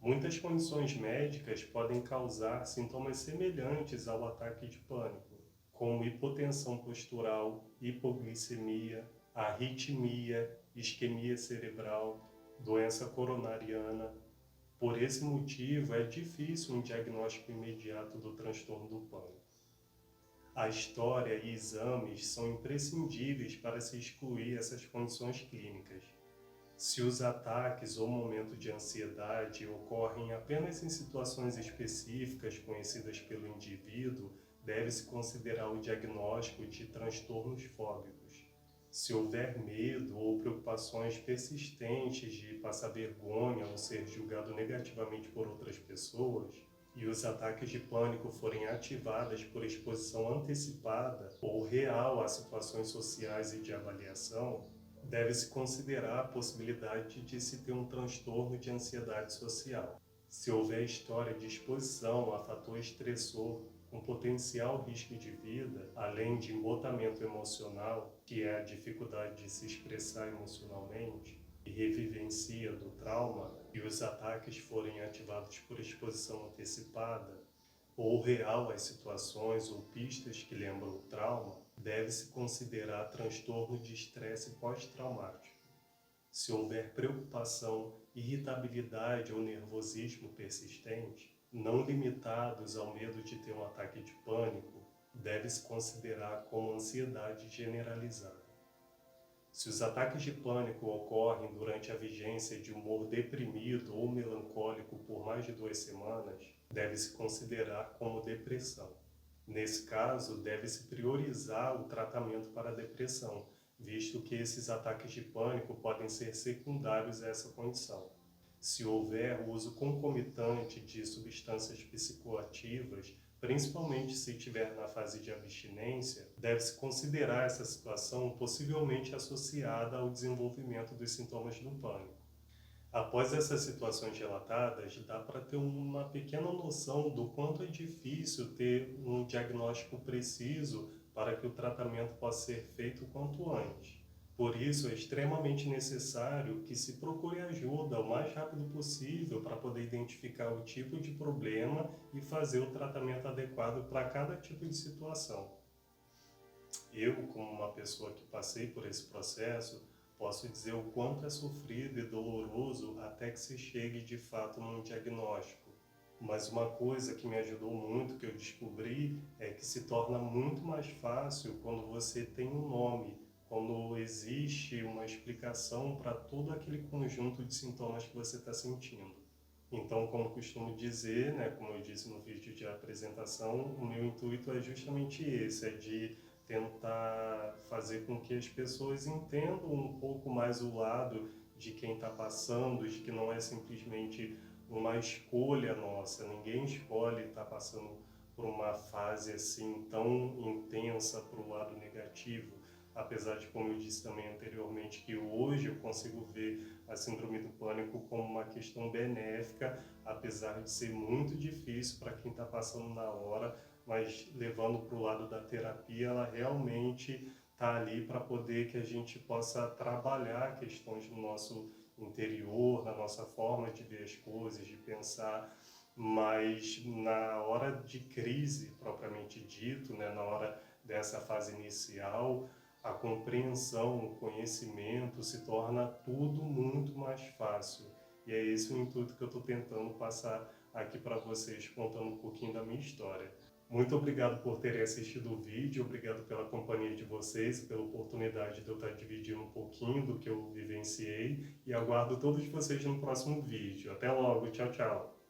Muitas condições médicas podem causar sintomas semelhantes ao ataque de pânico, como hipotensão postural, hipoglicemia, arritmia, isquemia cerebral, doença coronariana. Por esse motivo, é difícil um diagnóstico imediato do transtorno do pânico. A história e exames são imprescindíveis para se excluir essas condições clínicas. Se os ataques ou momento de ansiedade ocorrem apenas em situações específicas conhecidas pelo indivíduo, deve-se considerar o diagnóstico de transtornos fóbicos. Se houver medo ou preocupações persistentes de passar vergonha ou ser julgado negativamente por outras pessoas, e os ataques de pânico forem ativados por exposição antecipada ou real a situações sociais e de avaliação, deve-se considerar a possibilidade de se ter um transtorno de ansiedade social. Se houver história de exposição a fator estressor com potencial risco de vida, além de embotamento emocional, que é a dificuldade de se expressar emocionalmente, e revivencia do trauma, e os ataques forem ativados por exposição antecipada, ou real às situações ou pistas que lembram o trauma, deve-se considerar transtorno de estresse pós-traumático. Se houver preocupação, irritabilidade ou nervosismo persistente, não limitados ao medo de ter um ataque de pânico, deve-se considerar como ansiedade generalizada. Se os ataques de pânico ocorrem durante a vigência de humor deprimido ou melancólico por mais de 2 semanas, deve-se considerar como depressão. Nesse caso, deve-se priorizar o tratamento para a depressão, visto que esses ataques de pânico podem ser secundários a essa condição. Se houver uso concomitante de substâncias psicoativas, principalmente se estiver na fase de abstinência, deve-se considerar essa situação possivelmente associada ao desenvolvimento dos sintomas do pânico. Após essas situações relatadas, dá para ter uma pequena noção do quanto é difícil ter um diagnóstico preciso para que o tratamento possa ser feito o quanto antes. Por isso, é extremamente necessário que se procure ajuda o mais rápido possível para poder identificar o tipo de problema e fazer o tratamento adequado para cada tipo de situação. Eu, como uma pessoa que passei por esse processo, posso dizer o quanto é sofrido e doloroso até que se chegue de fato num diagnóstico. Mas uma coisa que me ajudou muito, que eu descobri, é que se torna muito mais fácil quando você tem um nome, quando existe uma explicação para todo aquele conjunto de sintomas que você está sentindo. Então, como costumo dizer, né, como eu disse no vídeo de apresentação, o meu intuito é justamente esse, é de tentar fazer com que as pessoas entendam um pouco mais o lado de quem está passando, de que não é simplesmente uma escolha nossa, ninguém escolhe estar passando por uma fase assim tão intensa para o lado negativo, apesar de, como eu disse também anteriormente, que hoje eu consigo ver a síndrome do pânico como uma questão benéfica, apesar de ser muito difícil para quem está passando na hora, mas levando para o lado da terapia, ela realmente está ali para poder que a gente possa trabalhar questões no nosso interior, na nossa forma de ver as coisas, de pensar, mas na hora de crise propriamente dito, né, na hora dessa fase inicial, a compreensão, o conhecimento se torna tudo muito mais fácil. E é esse o intuito que eu estou tentando passar aqui para vocês, contando um pouquinho da minha história. Muito obrigado por terem assistido o vídeo, obrigado pela companhia de vocês, pela oportunidade de eu estar dividindo um pouquinho do que eu vivenciei e aguardo todos vocês no próximo vídeo. Até logo, tchau, tchau!